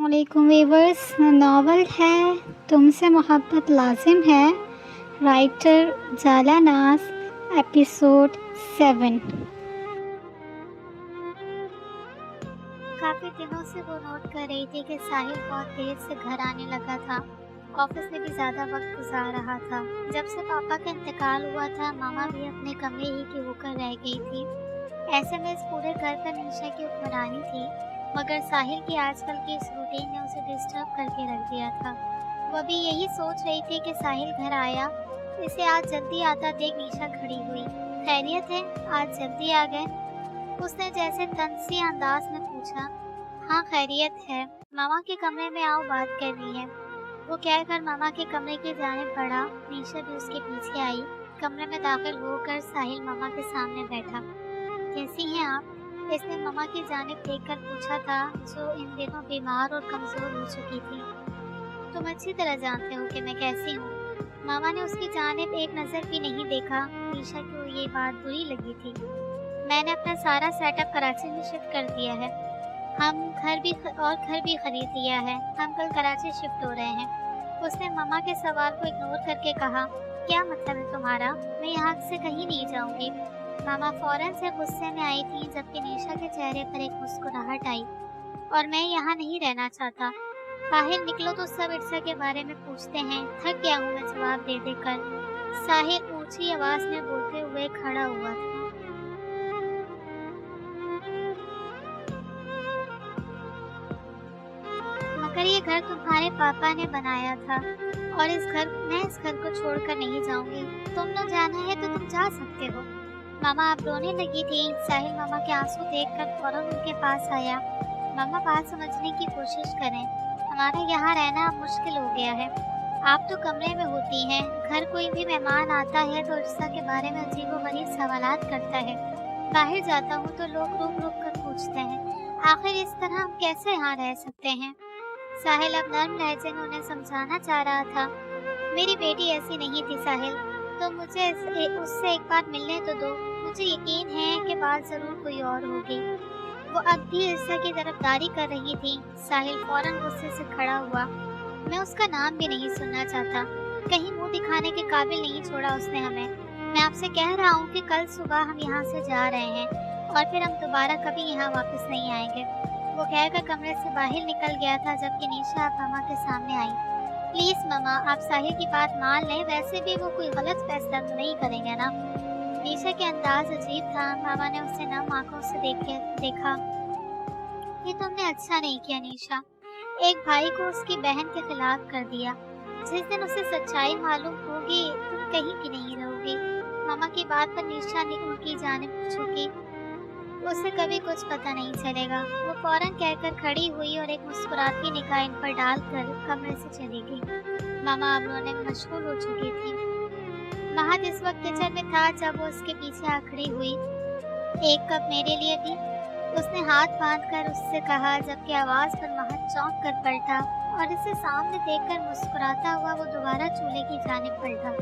अस्सलामुअलैकुम viewers. Novel है तुमसे मोहब्बत लाजिम है, राइटर जाला नाज, एपिसोड 7। काफ़ी दिनों से वो नोट कर रही थी कि साहिल बहुत देर से घर आने लगा था। ऑफिस में भी ज़्यादा वक्त गुजार रहा था। जब से पापा का इंतकाल हुआ था, मामा भी अपने कमरे ही की होकर रह गई थी। ऐसे में इस पूरे घर पर निशा की हुक्मरानी थी, मगर साहिल की आजकल की इस रूटीन ने उसे डिस्टर्ब करके रख दिया था। वो अभी यही सोच रही थी कि साहिल घर आया, इसे आज जल्दी आता देख निशा खड़ी हुई। खैरियत है, आज जल्दी आ गए? उसने जैसे तंसी अंदाज में पूछा। हाँ खैरियत है, मामा के कमरे में आओ, बात करनी है। वो कहकर मामा के कमरे की जानिब बढ़ा। निशा भी उसके पीछे आई। कमरे में दाखिल होकर साहिल मामा के सामने बैठा। कैसी हैं आप? इसने मामा की जानिब देखकर पूछा था, जो इन दिनों बीमार और कमजोर हो चुकी थी। तुम अच्छी तरह जानते हो कि मैं कैसी हूँ। मामा ने उसकी जानिब एक नज़र भी नहीं देखा। निशा को ये बात बुरी लगी थी। मैंने अपना सारा सेटअप कराची में शिफ्ट कर दिया है। हम घर भी खरीद लिया है। हम कल कराची शिफ्ट हो रहे हैं। उसने मामा के सवाल को इग्नोर करके कहा। क्या मतलब है तुम्हारा? मैं यहाँ से कहीं नहीं जाऊँगी। मामा फौरन से गुस्से में आई थी, जबकि निशा के चेहरे पर एक मुस्कुराहट आई। और मैं यहाँ नहीं रहना चाहता। बाहर निकलो तो सब इर्सा के बारे में पूछते हैं। थक गया हूँ मैं जवाब दे देकर। साहिल ऊंची आवाज में बोलते हुए खड़ा हुआ था। मगर ये घर तुम्हारे पापा ने बनाया था, और मैं इस घर को छोड़कर नहीं जाऊंगी। तुमने जाना है तो तुम जा सकते हो। मामा अब रोने लगी थी। साहिल मामा के आंसू देखकर फौरन उनके पास आया। मामा बात समझने की कोशिश करें। हमारा यहाँ रहना अब मुश्किल हो गया है। आप तो कमरे में होती हैं। घर कोई भी मेहमान आता है तो इर्सा के बारे में अजीबोगरीब सवालात करता है। बाहर जाता हूँ तो लोग रुक रुक कर पूछते हैं। आखिर इस तरह हम कैसे यहाँ रह सकते हैं? साहिल अब नर्म लहजे में उन्हें समझाना चाह रहा था। मेरी बेटी ऐसी नहीं थी साहिल, तो मुझे उससे एक बार मिलने तो दो। मुझे यकीन है कि बात जरूर कोई और होगी। वो अब भी इर्सा की तरफदारी कर रही थी। साहिल फौरन गुस्से से खड़ा हुआ। मैं उसका नाम भी नहीं सुनना चाहता। कहीं मुंह दिखाने के काबिल नहीं छोड़ा उसने हमें। मैं आपसे कह रहा हूँ कि कल सुबह हम यहाँ से जा रहे हैं, और फिर हम दोबारा कभी यहाँ वापस नहीं आएंगे। वो कहकर कमरे से बाहर निकल गया था, जबकि निशा मामा के सामने आई। प्लीज मामा, आप साहिल की बात मान लें। वैसे भी वो कोई गलत फैसला तो नहीं करेंगे ना? निशा के अंदाज अजीब था। मामा ने उसे नम आंखों से देखा। ये तुमने अच्छा नहीं किया निशा। एक भाई को उसकी बहन के खिलाफ कर दिया। जिस दिन उसे सच्चाई मालूम होगी, तुम कहीं की नहीं रहोगी। मामा की बात पर निशा ने उनकी जानिब झुकी। उसे कभी कुछ पता नहीं चलेगा। वो फौरन कहकर खड़ी हुई और एक मुस्कुराती निगाह इन पर डालकर कमरे से चली गई। मामा अब रोने में मशगूल हो चुकी थी। महद इस वक्त किचन में था जब वो उसके पीछे आ खड़ी हुई। एक कप मेरे लिए भी? उसने हाथ बांधकर उससे कहा, जबकि आवाज पर महद चौंक कर पलटा और इसे सामने देखकर मुस्कुराता हुआ वो दोबारा चूल्हे की जानिब पलटा।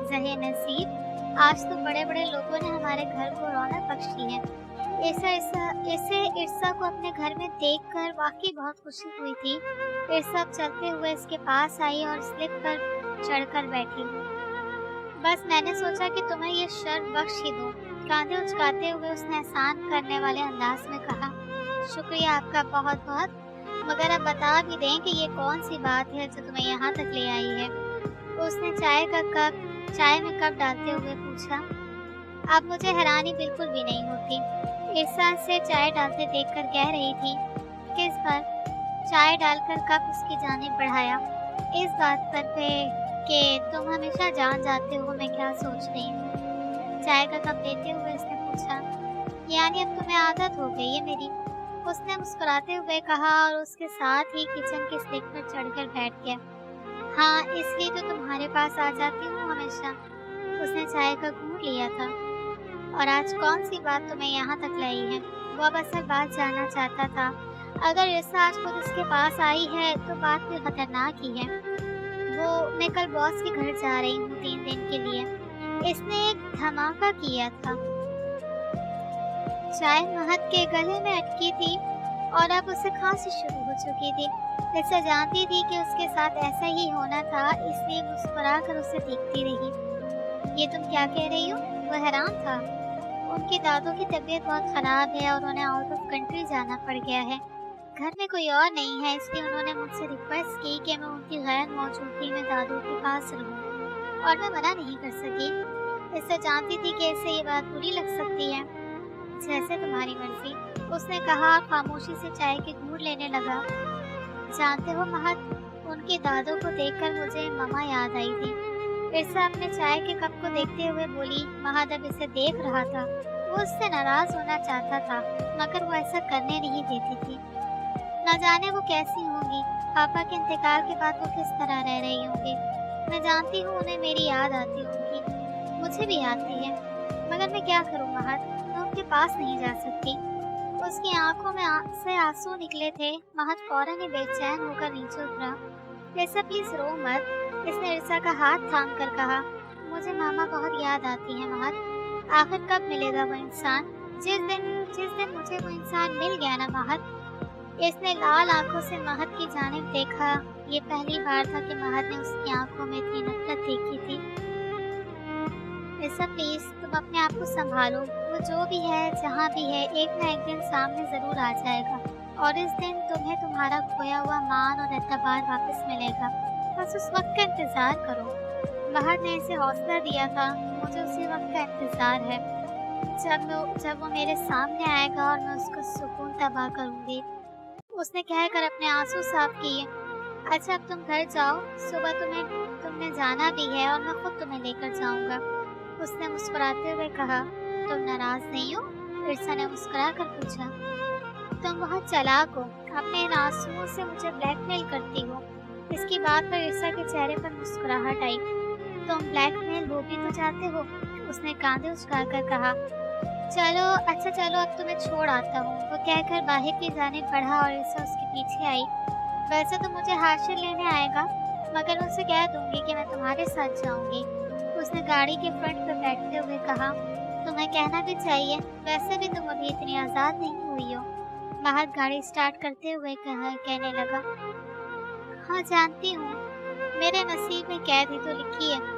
ज़हे नसीब, आज तो बड़े बड़े लोगों ने हमारे घर को रौनक बख्शी है। इसे इर्सा को अपने घर में देखकर वाकई बहुत खुशी हुई थी। इर्सा चलते हुए इसके पास आई और स्लिप पर चढ़कर बैठी। बस मैंने सोचा कि तुम्हें ये शर्फ बख्श ही दूं। कांधे उचकाते हुए उसने एहसान करने वाले अंदाज में कहा। शुक्रिया आपका बहुत बहुत, मगर अब बता भी दें कि ये कौन सी बात है जो तुम्हें यहाँ तक ले आई है? उसने चाय में कप डालते हुए पूछा। अब मुझे हैरानी बिल्कुल भी नहीं होती। इर्सा से चाय डालते देखकर कह रही थी। किस पर? चाय डालकर कप उसकी जानिब बढ़ाया। इस बात पर कि तुम हमेशा जान जाते हो मैं क्या सोच रही हूँ। चाय का कप लेते हुए उसने पूछा। यानी अब तुम्हें आदत हो गई है मेरी? उसने मुस्कुराते हुए कहा और उसके साथ ही किचन की स्लिप पर चढ़कर बैठ गया। हाँ, इसलिए तो तुम्हारे पास आ जाती हूँ हमेशा। उसने चाय का घूंट लिया था। और आज कौन सी बात तुम्हें यहाँ तक लाई है? वो अब असल बात जानना चाहता था। अगर इर्सा आज खुद उसके पास आई है तो बात भी खतरनाक ही है। मैं कल बॉस के घर जा रही हूँ 3 दिन के लिए। इसने एक धमाका किया था। चाय महद के गले में अटकी थी। और अब उसे खांसी शुरू हो चुकी थी। इर्सा जानती थी कि उसके साथ ऐसा ही होना था, इसलिए मुस्कुराकर उसे देखती रही। ये तुम क्या कह रही हो? वो हैरान था। उनके दादू की तबीयत बहुत खराब है और उन्हें आउट ऑफ कंट्री जाना पड़ गया है। घर में कोई और नहीं है, इसलिए उन्होंने मुझसे रिक्वेस्ट की कि मैं उनकी गैर मौजूदगी में दादू के पास रहूं, और मैं मना नहीं कर सकी। इससे जानती थी कि इससे ये बात बुरी लग सकती है। जैसे तुम्हारी मर्जी, उसने कहा और खामोशी से चाय की घूंट लेने लगा। जानते हो महक, उनके दादू को देखकर मुझे ममा याद आई थी। इर्सा अपने चाय के कप को देखते हुए बोली। महक अब इसे देख रहा था। वो उससे नाराज होना चाहता था, मगर वो ऐसा करने नहीं देती थी। न जाने वो कैसी होंगी, पापा के इंतकाल के बाद वो किस तरह रह रही होंगी। मैं जानती हूँ उन्हें मेरी याद आती होगी, मुझे भी आती है, मगर मैं क्या करूँ महक, मैं उनके पास नहीं जा सकती। उसकी आंखों में से आंसू निकले थे। महक फौरन ही बेचैन होकर नीचे उतरा। इर्सा प्लीज रो मत, इसने इर्सा का हाथ थाम कर कहा। मुझे मामा बहुत याद आती है महक, आखिर कब मिलेगा वो इंसान? जिस दिन मुझे वो इंसान मिल गया ना महक। इसने लाल आंखों से महक की जानिब देखा। ये पहली बार था कि महक ने उसकी आंखों में इतनी नफरत देखी थी। इर्सा प्लीज तुम अपने आप को संभालो, वो जो भी है जहाँ भी है एक ना एक दिन सामने जरूर आ जाएगा, और इस दिन तुम्हें तुम्हारा खोया हुआ मान और एतबार वापस मिलेगा। बस उस वक्त का इंतजार करो। महक ने इसे हौसला दिया था। मुझे उसी वक्त का इंतजार है, जब वो मेरे सामने आएगा और मैं उसको सुकून तबाह करूंगी। उसने कहकर अपने आंसू साफ किए। अच्छा अब तुम घर जाओ, सुबह तुमने जाना भी है और मैं खुद तुम्हें लेकर जाऊंगा, उसने मुस्कुराते हुए कहा। तुम नाराज नहीं हो? इर्सा ने मुस्कुरा कर पूछा। तुम बहुत चालाक हो, अपने इन आंसुओं से मुझे ब्लैकमेल करती हो। इसकी बात पर इर्सा के चेहरे पर मुस्कुराहट आई। तुम ब्लैकमेल हो भी तो चाहते हो, उसने कांधे उचकाकर कहा। अच्छा चलो अब तुम्हें छोड़ आता हूँ, वो कहकर बाहर की जानिब बढ़ा और इर्सा उसके पीछे आई। वैसे तो मुझे हाशिर लेने आएगा, मगर उनसे कह दूंगी कि मैं तुम्हारे साथ जाऊंगी, उसने गाड़ी के फ्रंट पर बैठते हुए कहा। तुम्हें कहना भी चाहिए, वैसे भी तुम अभी इतनी आज़ाद नहीं हुई हो। महक गाड़ी स्टार्ट करते हुए कहने लगा। हाँ जानती हूँ, मेरे नसीब में कैद ही तो लिखी है,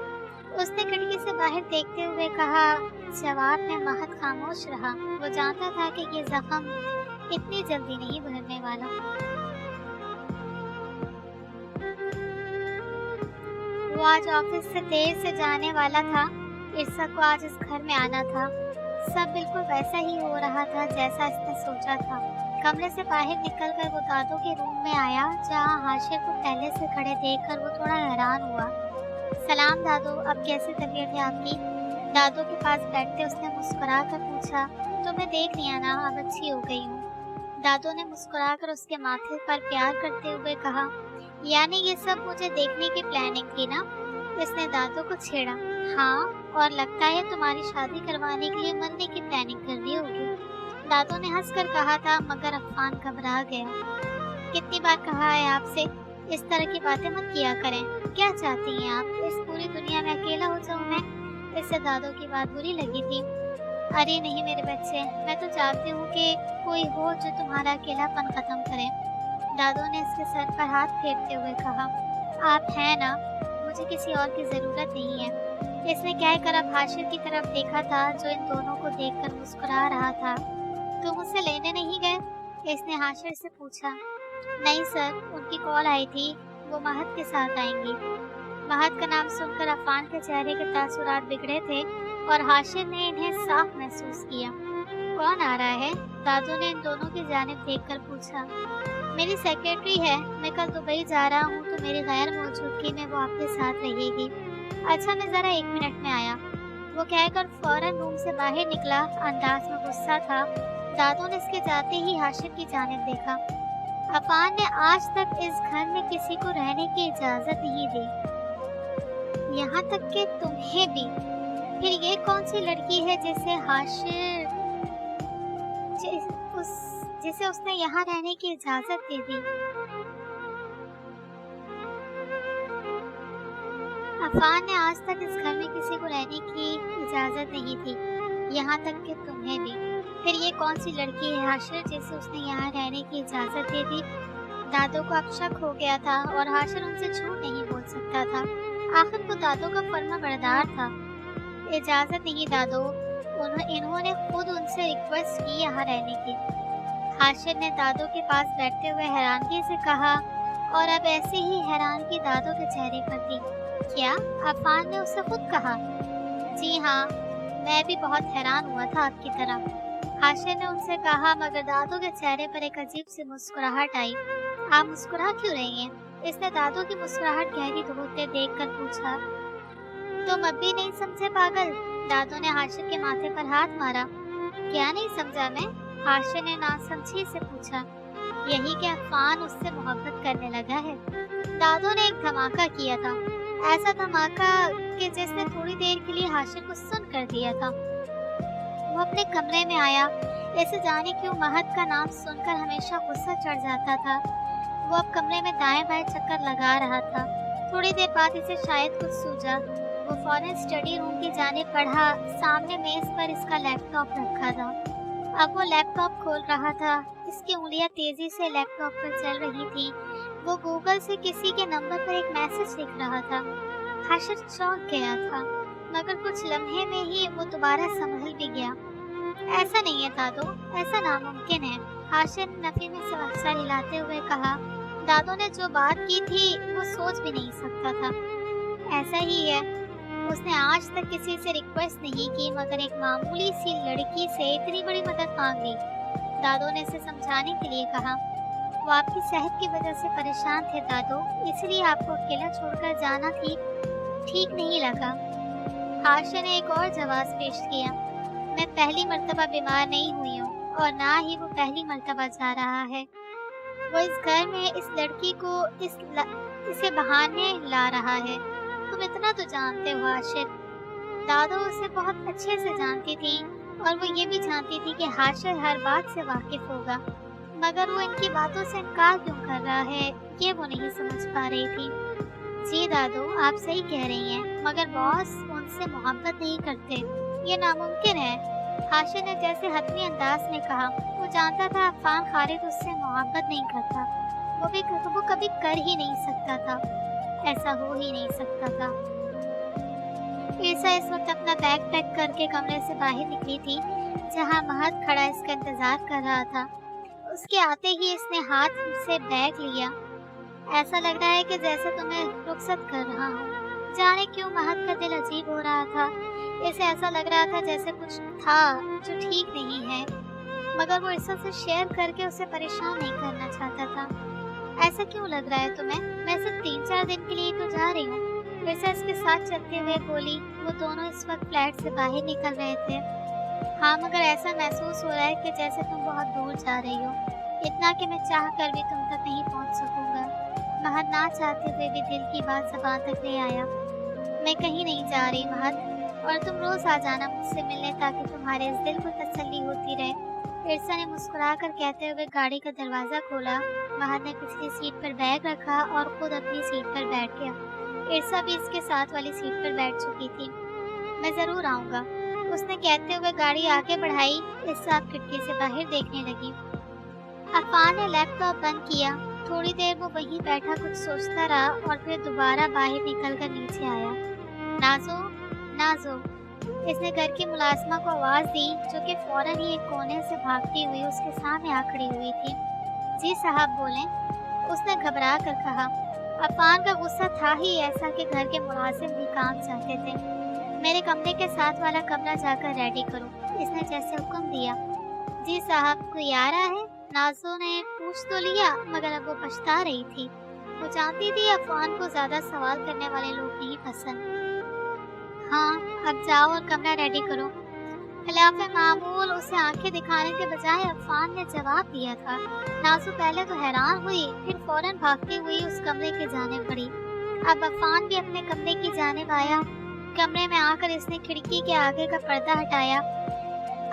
उसने खिड़की से बाहर देखते हुए कहा। जवाब में महक खामोश रहा। वो जानता था कि ये जख्म इतनी जल्दी नहीं भरने वाला। वो आज ऑफिस से देर से जाने वाला था। इर्सा को आज इस घर में आना था। सब बिल्कुल वैसा ही हो रहा था जैसा इसने सोचा था। कमरे से बाहर निकलकर वो दादू के रूम में आया, जहाँ हाशिर को पहले से खड़े देखकर वो थोड़ा हैरान हुआ। सलाम दादू, अब कैसी तबीयत है आपकी? दादू के पास बैठते उसने मुस्कुरा कर पूछा। तुम्हें देख लिया ना, अब अच्छी हो गई हूँ, दादू ने मुस्कुराकर उसके माथे पर प्यार करते हुए कहा। यानी ये सब मुझे देखने की प्लानिंग थी ना, इसने दादू को छेड़ा। हाँ, और लगता है तुम्हारी शादी करवाने के लिए मरने की प्लानिंग कर रही होगी, दादू ने हंसकर कहा था, मगर अफान घबरा गया। कितनी बार कहा है आपसे, इस तरह की बातें मत किया करें। क्या चाहती हैं आप, इस पूरी दुनिया में अकेला हो जाऊं मैं? इससे दादू की बात बुरी लगी थी। अरे नहीं मेरे बच्चे, मैं तो चाहती हूँ कि कोई हो जो तुम्हारा अकेलापन खत्म करे, दादू ने इसके सर पर हाथ फेरते हुए कहा। आप हैं ना, मुझे किसी और की जरूरत नहीं है, इसने कहकर अब हाशिर की तरफ देखा था, जो इन दोनों को देखकर मुस्कुरा रहा था। तुम उसे लेने नहीं गए, इसने हाशिर से पूछा। नहीं सर, उनकी कॉल आई थी, वो महक के साथ आएंगी। महक का नाम सुनकर अफान के चेहरे के तासुरात बिगड़े थे और हाशिर ने इन्हें साफ महसूस किया। कौन आ रहा है? दादू ने इन दोनों की जानिब देखकर पूछा। मेरी सेक्रेटरी है, मैं कल दुबई जा रहा हूँ, तो मेरी गैर मौजूदगी में वो आपके साथ रहेगी। अच्छा मैं जरा 1 मिनट में आया, वो कहकर फौरन रूम से बाहर निकला। अंदाज में गुस्सा था। दादू ने इसके जाते ही हाशिर की जानिब देखा। अफान ने आज तक इस घर में किसी को रहने की इजाजत नहीं दी, यहाँ तक कि तुम्हें भी। फिर ये कौन सी लड़की है जिसे हाशिर जिसे उसने यहाँ रहने की इजाजत दे दी? अफान ने आज तक इस घर में किसी को रहने की इजाजत नहीं दी, यहाँ तक कि तुम्हें भी। फिर ये कौन सी लड़की है हाशिर जिसे उसने यहाँ रहने की इजाज़त दे दी? दादो को अब शक हो गया था और हाशिर उनसे झूठ नहीं बोल सकता था। आखिर वो दादो का फर्माबरदार था। इजाज़त नहीं दादो, इन्होंने खुद उनसे रिक्वेस्ट की यहाँ रहने की। हाशिर ने दादो के पास बैठते हुए हैरानगी से कहा और अब ऐसे ही हैरानगी दादो के चेहरे पर थी। क्या अफान ने उसे खुद कहा? जी हाँ, मैं भी बहुत हैरान हुआ था आपकी तरह, हाशिर ने उनसे कहा, मगर दादो के चेहरे पर एक अजीब सी मुस्कुराहट आई। आप मुस्कुरा क्यों रही हैं? इसने दादो की मुस्कुराहट गहरी होते देखकर पूछा। तुम अब भी नहीं समझे पागल? दादो ने हाशिर के माथे पर हाथ मारा। क्या नहीं समझा मैं? हाशिर ने नासमझी से पूछा। यही कि अफान उससे मोहब्बत करने लगा है। दादो ने एक धमाका किया था, ऐसा धमाका कि जिसने थोड़ी देर के लिए हाशिर को सुन कर दिया था। वो अपने कमरे में आया। ऐसे जाने क्यों महक का नाम सुनकर हमेशा गुस्सा चढ़ जाता था। वो अब कमरे में दाएं बाएं चक्कर लगा रहा था। थोड़ी देर बाद इसे शायद कुछ सूझा। वो फौरन स्टडी रूम की जाने बढ़ा। सामने मेज पर इसका लैपटॉप रखा था। अब वो लैपटॉप खोल रहा था। इसकी उंगलियां तेजी से लैपटॉप पर चल रही थी। वो गूगल से किसी के नंबर पर एक मैसेज लिख रहा था। हाशिर चौंक गया था, मगर कुछ लम्हे में ही वो दोबारा संभल भी गया। ऐसा नहीं है दादो, ऐसा नामुमकिन है, हाशिर ने नफी में सर हिलाते हुए कहा। दादो ने जो बात की थी वो सोच भी नहीं सकता था। ऐसा ही है, उसने आज तक किसी से रिक्वेस्ट नहीं की, मगर एक मामूली सी लड़की से इतनी बड़ी मदद मांग ली। दादो ने इसे समझाने के लिए कहा। वो आपकी सेहत की वजह से परेशान थे दादो, इसलिए आपको अकेला छोड़कर जाना ठीक नहीं लगा। हाशिर ने एक और जवाब पेश किया। मैं पहली मर्तबा बीमार नहीं हुई हूँ और ना ही वो पहली मर्तबा जा रहा है। वो इस घर में इस लड़की को इसे बहाने ला रहा है। तुम इतना तो जानते हो हाशिर। दादो उसे बहुत अच्छे से जानती थी और वो ये भी जानती थी कि हाशिर हर बात से वाकिफ होगा, मगर वो इनकी बातों से इनकार क्यों कर रहा है ये वो नहीं समझ पा रही थी। जी दादो, आप सही कह रही हैं, मगर बॉस उनसे मोहब्बत नहीं करते, ये नामुमकिन है, हाशिर ने जैसे हतमी अंदाज में कहा। वो जानता था अफान खालिद उससे मोहब्बत नहीं करता, वो कभी कर ही नहीं सकता था, ऐसा हो ही नहीं सकता था। ईसा इस वक्त अपना बैग पैक करके कमरे से बाहर निकली थी, जहां महक खड़ा इसका इंतजार कर रहा था। उसके आते ही इसने हाथ से बैग लिया। ऐसा लग रहा है कि जैसे तुम्हें रुखसत कर रहा हूँ। जाने क्यों महक का दिल अजीब हो रहा था। इसे ऐसा लग रहा था जैसे कुछ था जो ठीक नहीं है, मगर वो ईसा से शेयर करके उसे परेशान नहीं करना चाहता था। ऐसा क्यों लग रहा है तुम्हें? मैं सिर्फ 3-4 दिन के लिए तो जा रही हूँ, ईसा इसके साथ चलते हुए बोली। वो दोनों इस वक्त फ्लैट से बाहर निकल रहे थे। हाँ, मगर ऐसा महसूस हो रहा है कि जैसे तुम बहुत दूर जा रही हो, इतना कि मैं चाह कर भी तुम तक नहीं पहुँच सकूंगा। महक ना चाहते हुए भी दिल की बात ज़बान तक ले आया। मैं कहीं नहीं जा रही महक, और तुम रोज आ जाना मुझसे मिलने ताकि तुम्हारे इस दिल को तसल्ली होती रहे। ईसा ने मुस्कुराकर कहते हुए गाड़ी का दरवाज़ा खोला। महक ने पिछली सीट पर बैग रखा और खुद अपनी सीट पर बैठ गया। ईसा भी इसके साथ वाली सीट पर बैठ चुकी थी। मैं ज़रूर आऊँगा, उसने कहते हुए गाड़ी आगे बढ़ाई। ईसा खिड़की से बाहर देखने लगी। अफान ने लैपटॉप बंद किया। थोड़ी देर वो वहीं बैठा कुछ सोचता रहा और फिर दोबारा बाहर निकलकर नीचे आया। नाज़ो, नाज़ो, इसने घर की मुलाजिमा को आवाज़ दी, जो कि फौरन ही एक कोने से भागती हुई उसके सामने आ खड़ी हुई थी। जी साहब बोलें, उसने घबरा कर कहा। अफान का गुस्सा था ही ऐसा कि घर के मुलाजिम भी काम चाहते थे। मेरे कमरे के साथ वाला कमरा जाकर रेडी करो, इसने जैसे हुक्म दिया। जी साहब, कोई आ रहा है? नाज़ो ने पूछ तो लिया, मगर अब वो पछता रही थी। वो जानती थी अफान को ज़्यादा सवाल करने वाले लोग नहीं पसंद। हाँ, अब जाओ और कमरा रेडी करो। खिलाफ मामूल उसे आंखें दिखाने के बजाय अफान ने जवाब दिया था। नाज़ो पहले तो हैरान हुई, फिर फौरन भागती हुई उस कमरे के जाने पड़ी। अब अफान भी अपने कमरे की जानिब आया। कमरे में आकर इसने खिड़की के आगे का पर्दा हटाया।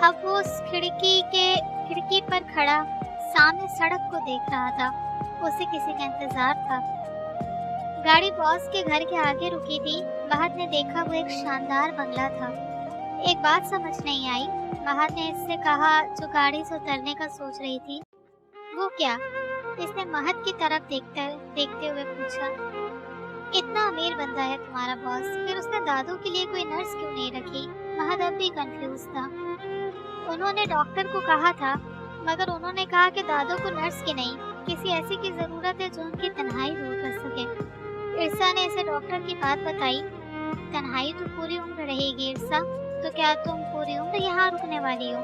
अब वो उस खिड़की पर खड़ा सामने सड़क को देख रहा था। उसे किसी का इंतजार था। गाड़ी बॉस के घर के आगे रुकी थी। महक ने देखा वो एक शानदार बंगला था। एक बात समझ नहीं आई, महक ने इससे कहा जो गाड़ी से उतरने का सोच रही थी। वो क्या? इसने महक की तरफ देखते हुए पूछा। इतना अमीर बंदा है तुम्हारा बॉस, फिर उसने दादू के लिए कोई नर्स क्यों नहीं रखी? महक अब भी कंफ्यूज था। उन्होंने डॉक्टर को कहा था, मगर उन्होंने कहा कि दादू को नर्स की नहीं, किसी ऐसी की जरूरत है जो उनकी तन्हाई दूर कर सके। इरसा ने इसे डॉक्टर की बात बताई। तन्हाई तो पूरी उम्र रहेगी इरसा, तो क्या तुम पूरी उम्र यहाँ रुकने वाली हो?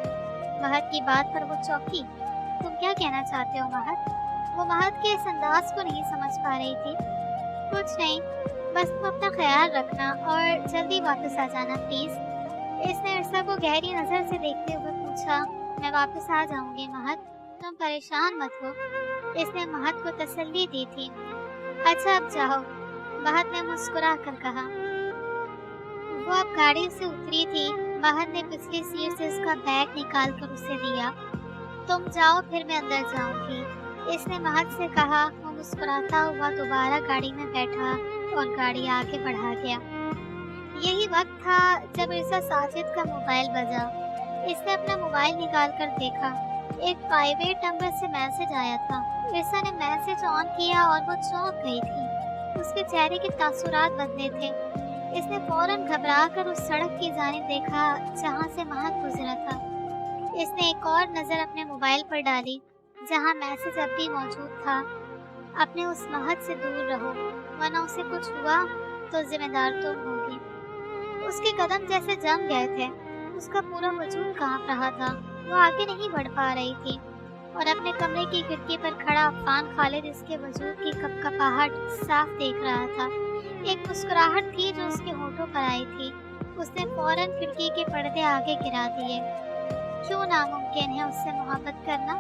महक की बात पर वो चौंकी। तुम क्या कहना चाहते हो महक? वो महक के इस अंदाज को नहीं समझ पा रही थी। कुछ नहीं, बस तुम अपना ख्याल रखना और जल्दी वापस आ जाना प्लीज। इसने इरसा को गहरी नजर से देखते हुए पूछा। मैं वापस आ जाऊंगी महक, तुम परेशान मत हो। इसने महक को तसल्ली दी थी। अच्छा अब जाओ, महक ने मुस्कुरा कर कहा। वो अब गाड़ी से उतरी थी। महक ने पिछली सीट से उसका बैग निकाल कर उसे दिया। तुम जाओ, फिर मैं अंदर जाऊंगी, इसने महक से कहा। वो मुस्कुराता हुआ दोबारा गाड़ी में बैठा और गाड़ी आगे बढ़ा गया। यही वक्त था जब इरसा साजिद का मोबाइल बजा। इसने अपना मोबाइल निकाल कर देखा। एक प्राइवेट नंबर से मैसेज आया था। इरसा ने मैसेज ऑन किया और वो चौंक गई थी। उसके चेहरे के तासुरात बदले थे। इसने फौरन घबरा कर उस सड़क की जानिब देखा जहाँ से महक गुजरा था। इसने एक और नज़र अपने मोबाइल पर डाली जहाँ मैसेज अब भी मौजूद था। अपने उस महक से दूर रहो, वरना उसे कुछ हुआ तो जिम्मेदार तुम होगी। उसके कदम जैसे जम गए थे। उसका पूरा वजूद कांप रहा था। वो आगे नहीं बढ़ पा रही थी और अपने कमरे की खिड़की पर खड़ा अफान खालिद इसके वजूद की कपकपाहट साफ देख रहा था। एक मुस्कुराहट थी जो उसके होठों पर आई थी। उसने फौरन खिड़की के पर्दे आगे गिरा दिए। क्यों नामुमकिन है उससे मोहब्बत करना?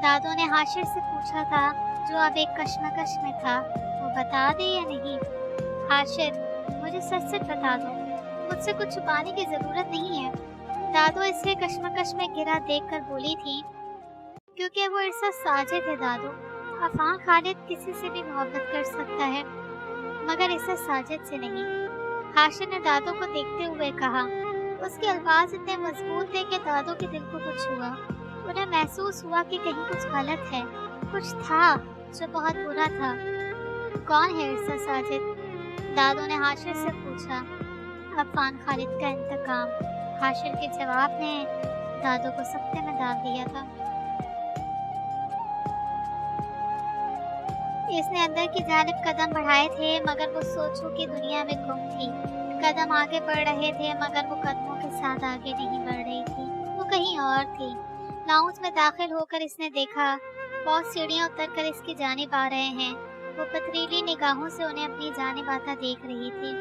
दादू ने हाशिर से पूछा था, जो अब एक कश्मकश में था। वो बता दे या नहीं? हाशिर, मुझे सच सच बता दो, मुझसे कुछ छुपाने की जरूरत नहीं है। दादू इसे कश्मकश में गिरा देखकर बोली थी। क्योंकि वो इरसा साजिद है दादू। अफान खालिद किसी से भी मोहब्बत कर सकता है, मगर इरसा साजिद से नहीं। हाशिर ने दादू को देखते हुए कहा। उसके अल्फाज इतने मजबूत थे कि दादू के दिल को कुछ हुआ। उन्हें महसूस हुआ कि कहीं कुछ गलत है, कुछ था जो बहुत बुरा था। कौन है इरसा साजिद? दादू ने हाशिर से पूछा। अफान खालिद का इंतकाम। हाशिर के जवाब ने दादू को सख्ते में डाल दिया था। इसने अंदर की जानिब कदम बढ़ाए थे, मगर वो सोचों की दुनिया में गुम थी। कदम आगे बढ़ रहे थे, मगर वो कदमों के साथ आगे नहीं बढ़ रही थी। वो कहीं और थी। लाउंज में दाखिल होकर इसने देखा बहुत सीढ़ियां उतरकर इसकी जानिब आ रहे हैं। वो पथरीली निगाहों से उन्हें अपनी जानिब आता देख रही थी।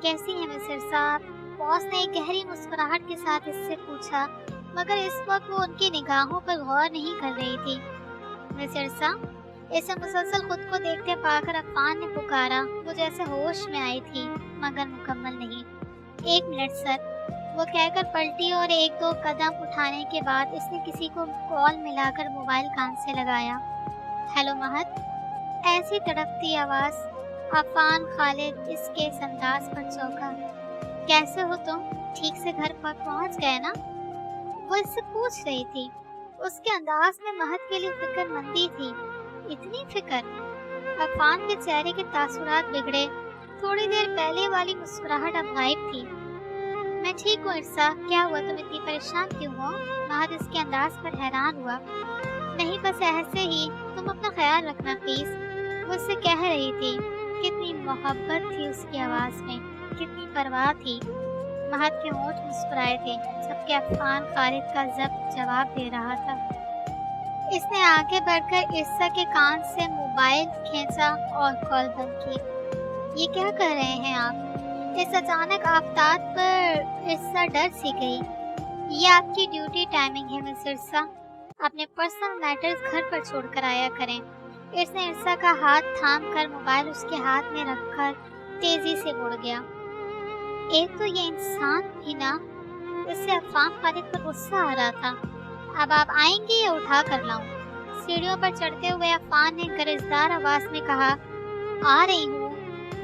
कैसी है मिस्टर साहब? बॉस ने एक गहरी मुस्कुराहट के साथ इससे पूछा, मगर इस वक्त वो उनकी निगाहों पर गौर नहीं कर रही थी। मिस्टर साहब, इसे मुसलसल खुद को देखते पाकर अफान ने पुकारा। वो जैसे होश में आई थी, मगर मुकम्मल नहीं। 1 मिनट सर, वो कहकर पलटी और 1-2 कदम उठाने के बाद इसने किसी को कॉल मिलाकर मोबाइल कान से लगाया। हेलो महक, ऐसी तड़पती आवाज़। अफान खालिद इसके इस अंदाज पर चौंका। कैसे हो तुम? ठीक से घर पर पहुंच गए ना? वो इससे पूछ रही थी। उसके अंदाज में महक के लिए फिक्रमंदी थी। इतनी फिक्र? अफान के चेहरे के तासुरात बिगड़े। थोड़ी देर पहले वाली मुस्कुराहट अब गायब थी। मैं ठीक हूँ इरसा, क्या हुआ, तुम इतनी परेशान क्यों हो? महक इसके अंदाज पर हैरान हुआ। नहीं, बस ऐसे ही, तुम अपना ख्याल रखना प्लीज, वो उससे कह रही थी। कितनी मोहब्बत थी उसकी आवाज़ में, कितनी परवाह थी। महक के होंठ मुस्कुराए थे, जबकि अफान खालिद का जब्त जवाब दे रहा था। इसने आगे बढ़कर इरसा के कान से मोबाइल खींचा और कॉल बंद की। ये क्या कर रहे हैं आप? इस अचानक आफताब पर इरसा डर सी गई। ये आपकी ड्यूटी टाइमिंग है मिस इरसा, अपने पर्सनल मैटर्स घर पर छोड़कर आया करें। इसने इरसा का हाथ थाम कर मोबाइल उसके हाथ में रखकर तेजी से मुड़ गया। एक तो ये इंसान भी ना, इससे अफान खालिद पर गुस्सा आ रहा था। अब आप आएंगे या उठा कर लाऊं? सीढ़ियों पर चढ़ते हुए अफान ने गरजदार आवाज में कहा। आ रही हूँ।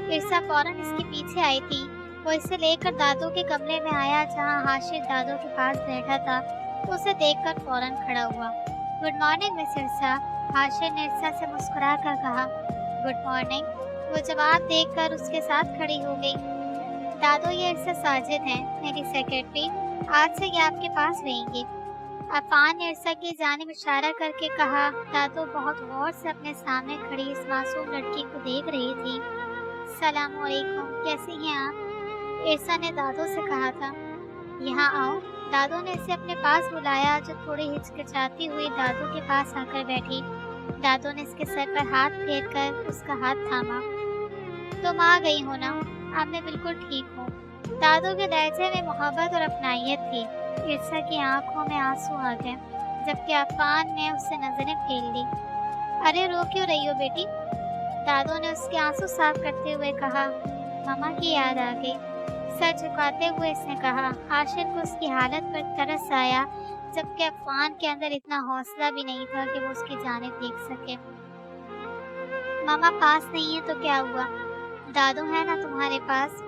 इरसा फौरन इसके पीछे आई थी। वो इसे लेकर दादू के कमरे में आया जहाँ हाशिर दादू के पास बैठा था। तो उसे देखकर फौरन खड़ा हुआ। गुड मॉर्निंग मिस इरसा, हाशिर ने इरसा से मुस्कुरा कर कहा। गुड मॉर्निंग, वो जवाब देकर उसके साथ खड़ी हो गई। दादू, ये इरसा साजिद हैं, मेरी सेक्रेटरी। आज से ये आपके पास रहेंगी। अफान ने इरसा की जानिब इशारा करके कहा। दादू बहुत गौर से अपने सामने खड़ी इस मासूम लड़की को देख रही थी। सलाम अलैकुम, कैसी हैं आप? इरसा ने दादू से कहा था। यहाँ आओ। दादू ने इसे अपने पास बुलाया, जो थोड़ी हिचकिचाती हुई दादू के पास आकर बैठी। दादू ने इसके सर पर हाथ फेर कर उसका हाथ थामा। तुम आ गई हो ना? अब मैं बिल्कुल ठीक हूँ। दादू के लहजे में मोहब्बत और अपनाइयत थी। इरसा की आंखों में आंसू आ गए, जबकि अफान ने उससे नजरें फेर ली। अरे रो क्यों रही हो बेटी? दादू ने उसके आंसू साफ करते हुए कहा। मामा की याद आ गई, सर झुकाते हुए इसने कहा। हाशिर को उसकी हालत पर तरस आया, जबकि अफान के अंदर इतना हौसला भी नहीं था कि वो उसकी जानिब देख सके। मामा पास नहीं है तो क्या हुआ, दादू है ना तुम्हारे पास।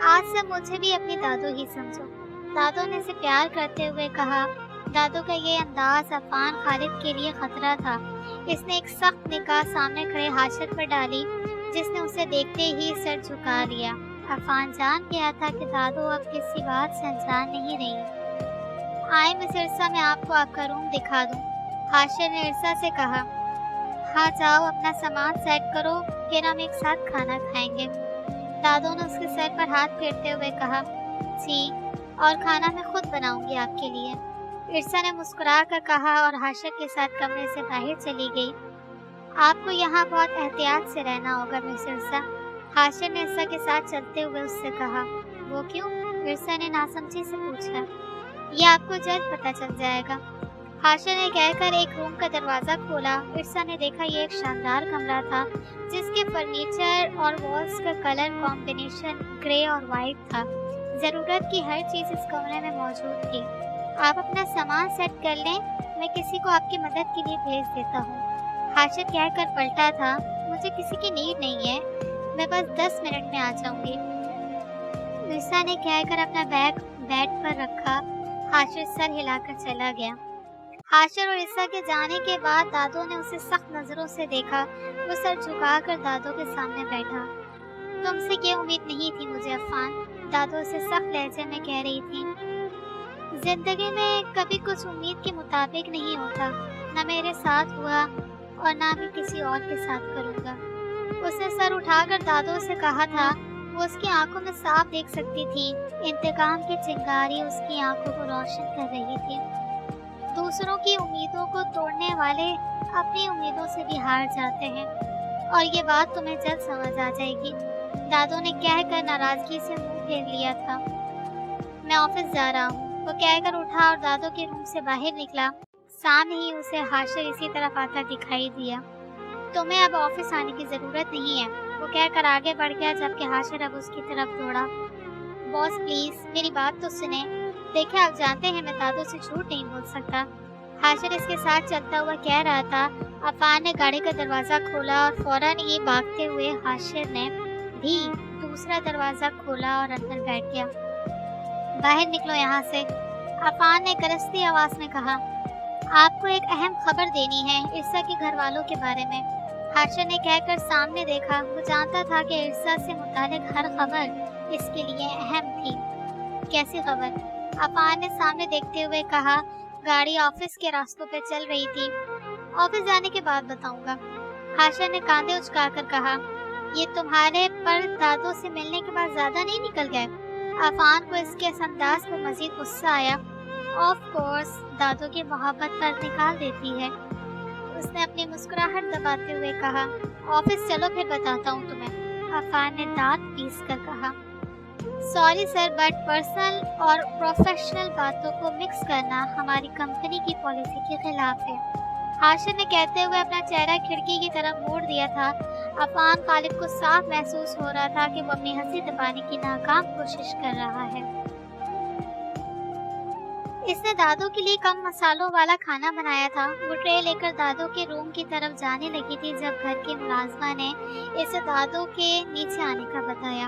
आज से मुझे भी अपनी दादू ही समझो, दादू ने इसे प्यार करते हुए कहा। दादू का ये अंदाज अफान खालिद के लिए खतरा था। इसने एक सख्त निगाह सामने खड़े हाशिर पर डाली, जिसने उसे देखते ही सिर झुका लिया। अफान जान गया था कि दादू अब किसी बात से अनजान नहीं रही। आए मिस इरसा, मैं आपको आपका रूम दिखा दूं, हाशिर ने इरसा से कहा। हाँ जाओ, अपना सामान सेट करो, फिर हम एक साथ खाना खाएंगे। दादू ने उसके सर पर हाथ फेरते हुए कहा। जी, और खाना मैं खुद बनाऊंगी आपके लिए, इरसा ने मुस्कुरा कर कहा और हाशिर के साथ कमरे से बाहर चली गई। आपको यहाँ बहुत एहतियात से रहना होगा मिस इरसा, हाशिर ने इरसा के साथ चलते हुए उससे कहा। वो क्यों? इरसा ने नासमझी से पूछा। ये आपको जल्द पता चल जाएगा, हाशिर ने कहकर एक रूम का दरवाजा खोला। इरसा ने देखा ये एक शानदार कमरा था, जिसके फर्नीचर और वॉल्स का कलर कॉम्बिनेशन ग्रे और वाइट था। जरूरत की हर चीज इस कमरे में मौजूद थी। आप अपना सामान सेट कर लें, मैं किसी को आपकी मदद के लिए भेज देता हूँ, हाशिर कहकर पलटा था। मुझे किसी की नीड नहीं है, मैं बस 10 मिनट में आ जाऊंगी, इरसा ने कहकर अपना बैग बेड पर रखा। हाशिर सर हिलाकर चला गया। हाशिर और इरसा के जाने के बाद दादू ने उसे सख्त नजरों से देखा। वो सर झुकाकर दादू के सामने बैठा। तुमसे ये उम्मीद नहीं थी मुझे अफान, दादू से सख्त लहजे में कह रही थी। जिंदगी में कभी कुछ उम्मीद के मुताबिक नहीं होता, न मेरे साथ हुआ और ना भी किसी और के साथ करूँगा। उसने सर उठाकर दादू से कहा था। वो उसकी आंखों में साफ देख सकती थी। इंतकाम की चिंगारी उसकी आंखों को रोशन कर रही थी। दूसरों की उम्मीदों को तोड़ने वाले अपनी उम्मीदों से भी हार जाते हैं, और ये बात तुम्हें जल्द समझ आ जाएगी, दादू ने कहकर नाराजगी से मुंह फेर लिया था। मैं ऑफिस जा रहा हूँ, वो कहकर उठा और दादू के रूम से बाहर निकला। सामने ही उसे हाशिर इसी तरफ आता दिखाई दिया। तुम्हें अब ऑफिस आने की जरूरत नहीं है, वो कहकर आगे बढ़ गया, जबकि हाशिर अब उसकी तरफ दौड़ा। बॉस प्लीज मेरी बात तो सुने, देखिए आप जानते हैं मैं दादू से झूठ नहीं बोल सकता, हाशिर इसके साथ चलता हुआ कह रहा था। अफान ने गाड़ी का दरवाजा खोला और फौरन ही भागते हुए हाशिर ने भी दूसरा दरवाजा खोला और अंदर बैठ गया। बाहर निकलो यहाँ से, अफान ने गरजती आवाज में कहा। आपको एक अहम खबर देनी है इरसा के घर वालों के बारे में, हाशिर ने कहकर सामने देखा। वो जानता था कि इरसा से मुतालिक हर खबर इसके लिए अहम थी। कैसी खबर? अफान ने सामने देखते हुए कहा। गाड़ी ऑफिस के रास्तों पे चल रही थी। ऑफिस जाने के बाद बताऊंगा, हाशिर ने कांधे उचकाकर कहा। ये तुम्हारे पर दादू से मिलने के बाद ज्यादा नहीं निकल गए? अफान को इसके इस अंदाज पर मजीद गुस्सा आया। ऑफ कोर्स दादू की मोहब्बत पर निकाल देती है, उसने अपनी मुस्कुराहट दबाते हुए कहा। ऑफिस चलो फिर बताता हूँ तुम्हें, अफान ने दांत पीस कर कहा। सॉरी सर, बट पर्सनल और प्रोफेशनल बातों को मिक्स करना हमारी कंपनी की पॉलिसी के खिलाफ है, हाशिर ने कहते हुए अपना चेहरा खिड़की की तरफ मोड़ दिया था। अफान खालिद को साफ महसूस हो रहा था कि वो अपनी हंसी दबाने की नाकाम कोशिश कर रहा है। इसने दादू के लिए कम मसालों वाला खाना बनाया था। वो ट्रे लेकर दादू के रूम की तरफ जाने लगी थी जब घर की मुलाजमा ने इसे दादू के नीचे आने का बताया।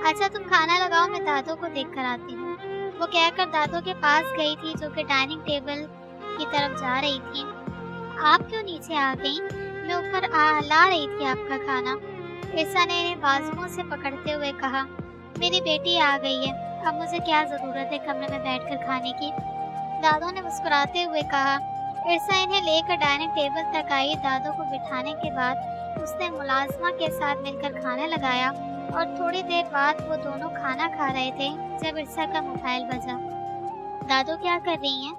अच्छा तुम खाना लगाओ, मैं दादू को देख कर आती हूँ। वो कहकर दादू के पास गई थी जो कि डाइनिंग टेबल की तरफ जा रही थी। आप क्यों नीचे आ गई? मैं ऊपर ला रही थी आपका खाना। ईर्षा ने इन्हें बाजुओं से पकड़ते हुए कहा। मेरी बेटी आ गई है, अब मुझे क्या जरूरत है कमरे में बैठकर खाने की? दादू ने मुस्कुराते हुए कहा। ईर्षा इन्हें लेकर डाइनिंग टेबल तक आई। दादू को बिठाने के बाद उसने मुलाजमा के साथ मिलकर खाना लगाया और थोड़ी देर बाद वो दोनों खाना खा रहे थे जब ईर्षा का मोबाइल बजा। दादू क्या कर रही हैं?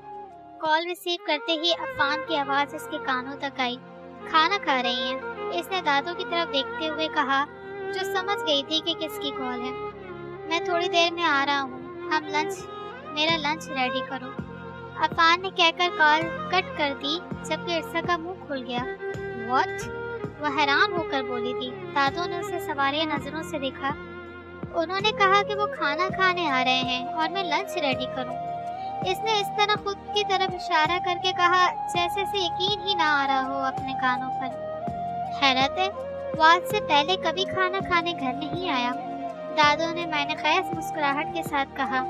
कॉल रिसीव करते ही अफान की आवाज इसके कानों तक आई। खाना खा रही हैं, इसने दादू की तरफ देखते हुए कहा, जो समझ गई थी कि किसकी कॉल है। मैं थोड़ी देर में आ रहा हूँ, मेरा लंच रेडी करो। अफान ने कहकर कॉल कट कर दी जबकि ईर्षा का मुंह खुल गया। व्हाट? वह हैरान होकर बोली थी। दादू ने उसे सवालिया नजरों से देखा। उन्होंने कहा कि वो खाना खाने आ रहे हैं और मैं लंच रेडी करूं। इसने इस तरह खुद की तरफ इशारा करके कहा जैसे से यकीन ही ना आ रहा हो अपने कानों पर। हैरत है, वो आज से पहले कभी खाना खाने घर नहीं आया। दादू ने मैंने खैस मुस्कुराहट के साथ कहा।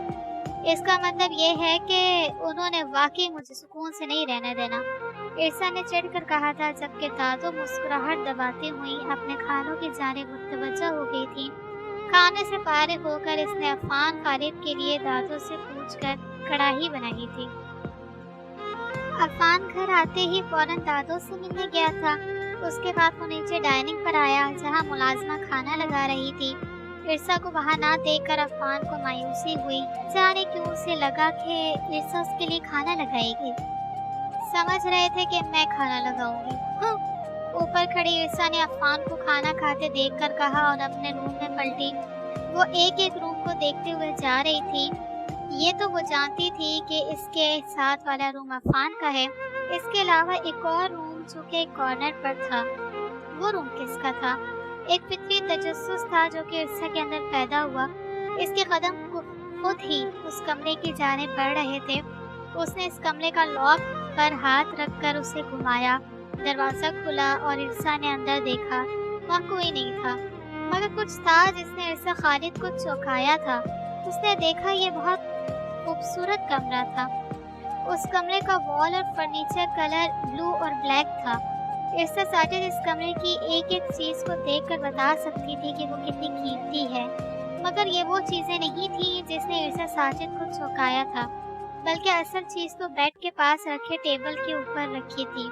इसका मतलब ये है कि उन्होंने वाकई मुझे सुकून से नहीं रहने देना, ईर्षा ने चिढ़कर कहा था जबकि दादू मुस्कुराहट दबाती हुई अपने खानों की जानिब मुतवज्जह हो गई थी। खाने से फारिग होकर इसने अफान खालिद के लिए दादू से पूछकर कढ़ाई बनाई थी। अफान घर आते ही फौरन दादू से मिलने गया था। उसके बाद वो नीचे डाइनिंग पर आया जहां मुलाजमा खाना लगा रही थी। ईर्षा को वहां ना देखकर अफान को मायूसी हुई। जाने क्यों उसे लगा कि ईर्षा उसके लिए खाना लगाएगी। समझ रहे थे कि मैं खाना लगाऊंगी। ऊपर खड़ी ईर्षा ने अफान को खाना खाते देखकर कहा और अपने रूम में पलटी। वो एक एक रूम को देखते हुए जा रही थी। ये तो वो जानती थी कि इसके साथ वाला रूम अफान का है। इसके अलावा एक और रूम जो कि एक कॉर्नर पर था। वो रूम किसका था? एक फितरी तजस्सुस था जो कि ईर्षा के अंदर पैदा हुआ। इसके कदम खुद ही उस कमरे की जानिब बढ़ रहे थे। उसने इस कमरे का लॉक पर हाथ रखकर उसे घुमाया। दरवाजा खुला और ईर्षा ने अंदर देखा। वहाँ कोई नहीं था, मगर कुछ था जिसने ईर्षा खालिद को चौंकाया था। उसने देखा ये बहुत खूबसूरत कमरा था। उस कमरे का वॉल और फर्नीचर कलर ब्लू और ब्लैक था। ईर्षा साजिद इस कमरे की एक एक चीज को देखकर बता सकती थी कि वो कितनी कीमती है, मगर ये वो चीजें नहीं थी जिसने ईर्षा साजिद को चौंकाया था, बल्कि असल चीज तो बेड के पास रखे टेबल के ऊपर रखी थी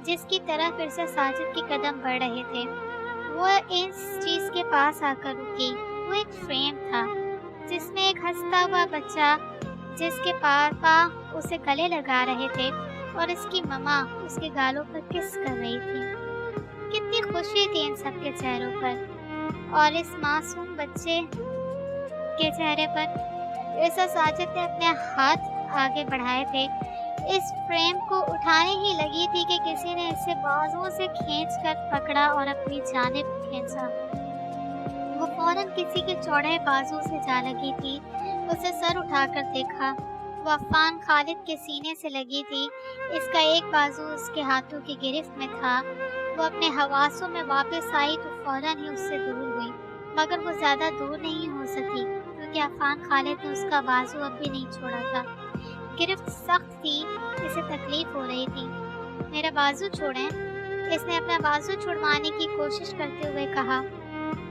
जिसकी तरफ ईर्षा साजिद के कदम बढ़ रहे थे। वो इस चीज के पास आकर रुकी। वो एक फ्रेम था जिसमें एक हंसता हुआ बच्चा जिसके पापा उसे गले लगा रहे थे और इसकी मम्मा उसके गालों पर किस कर रही थी। कितनी खुशी थी इन सबके चेहरों पर और इस मासूम बच्चे के चेहरे पर। ईर्षा साजिद ने अपने हाथ आगे बढ़ाए थे, इस फ्रेम को उठाने ही लगी थी कि किसी ने इसे बाजुओं से खींचकर पकड़ा और अपनी जानिब खींचा। वो फौरन किसी के चौड़े बाजू से जा लगी थी। उसे सर उठाकर देखा। वो अफान खालिद के सीने से लगी थी। इसका एक बाजू उसके हाथों की गिरफ्त में था। वो अपने हवासों में वापस आई तो फौरन ही उससे दूर हुई, मगर वो ज्यादा दूर नहीं हो सकी क्योंकि अफान खालिद ने उसका बाजू अब भी नहीं छोड़ा था। गिरफ्त सख्त थी, इसे तकलीफ हो रही थी। मेरा बाजू छोड़ें। इसने अपना बाजू छुड़वाने की कोशिश करते हुए कहा।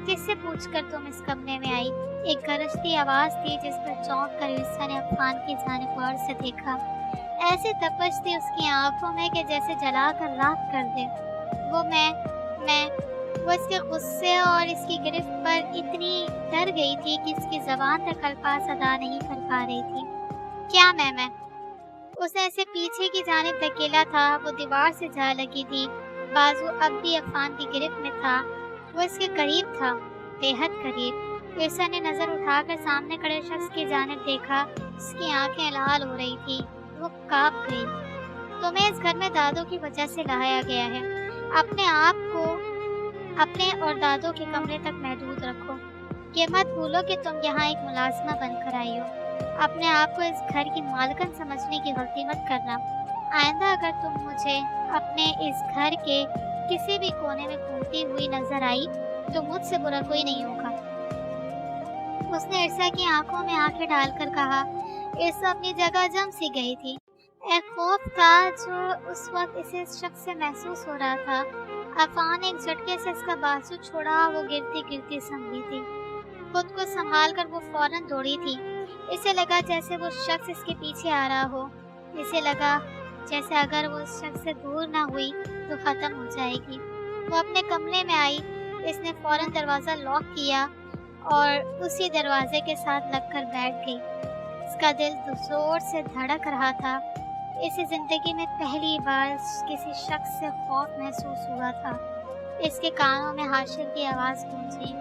किससे पूछकर तुम इस कमरे में आई? एक गरजती आवाज थी जिस पर चौंक कर ईर्षा ने अफान की जानिब गौर से देखा। ऐसी तपश थी उसकी आंखों में कि जैसे जलाकर राख कर दे। वो इसके गुस्से और इसकी गिरफ्त पर इतनी डर गई थी कि इसकी जबान तक अल्फाज अदा नहीं कर पा रही थी। क्या मैं उसे ऐसे पीछे की जानिब धकेला था। वो दीवार से जा लगी थी। बाजू अब भी अफान की गिरफ्त में था। वो इसके करीब था, बेहद करीब। ईर्षा ने नजर उठाकर सामने खड़े शख्स की जानिब देखा। उसकी आंखें लाल हो रही थी। वो कांप गई। तुम्हें इस घर में दादू की वजह से लाया गया है। अपने आप को अपने और दादू के कमरे तक महदूद रखो। ये मत भूलो कि तुम यहाँ एक मुलाजमा बनकर आई हो। अपने आप को इस घर की मालकन समझने की गलती मत करना। आइंदा अगर तुम मुझे अपने इस घर के किसी भी कोने में घूमती हुई नजर आई तो मुझसे बुरा कोई नहीं होगा। اس نے ارسا کی آنکھوں میں آنکھیں ڈال کر کہا۔ ارسا اپنی جگہ جم سی گئی تھی۔ ایک خوف تھا جو اس وقت اسے اس شخص سے محسوس ہو رہا تھا۔ عفان نے ایک جھٹکے سے اس کا بازو چھوڑا، وہ گرتی گرتی سنبھلی تھی۔ خود کو سنبھال کر وہ فوراً دوڑی تھی۔ اسے لگا جیسے وہ شخص اس کے پیچھے آ رہا ہو۔ اسے لگا جیسے اگر وہ اس شخص سے دور نہ ہوئی تو ختم ہو جائے گی۔ وہ اپنے کمرے میں آئی۔ اس نے فوراً دروازہ لاک کیا اور اسی دروازے کے ساتھ لگ کر بیٹھ گئی۔ اس کا دل زور سے دھڑک رہا تھا۔ اسے زندگی میں پہلی بار کسی شخص سے خوف محسوس ہوا تھا۔ اس کے کانوں میں حاشر کی آواز گونجی۔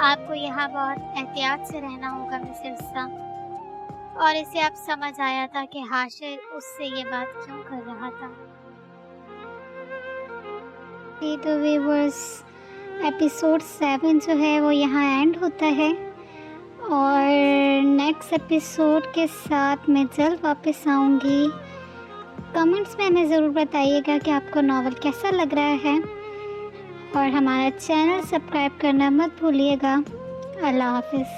آپ کو یہاں بہت احتیاط سے رہنا ہوگا مس ارسا۔ اور اسے اب سمجھ آیا تھا کہ حاشر اس سے یہ بات کیوں کر رہا تھا۔ تو ویورز ایپیسوڈ 7 جو ہے وہ یہاں اینڈ ہوتا ہے، اور نیکسٹ ایپیسوڈ کے ساتھ میں جلد واپس آؤں گی۔ کمنٹس میں ہمیں ضرور بتائیے گا کہ آپ کو ناول کیسا لگ رہا ہے، اور ہمارا چینل سبسکرائب کرنا مت بھولیے گا۔ اللہ حافظ۔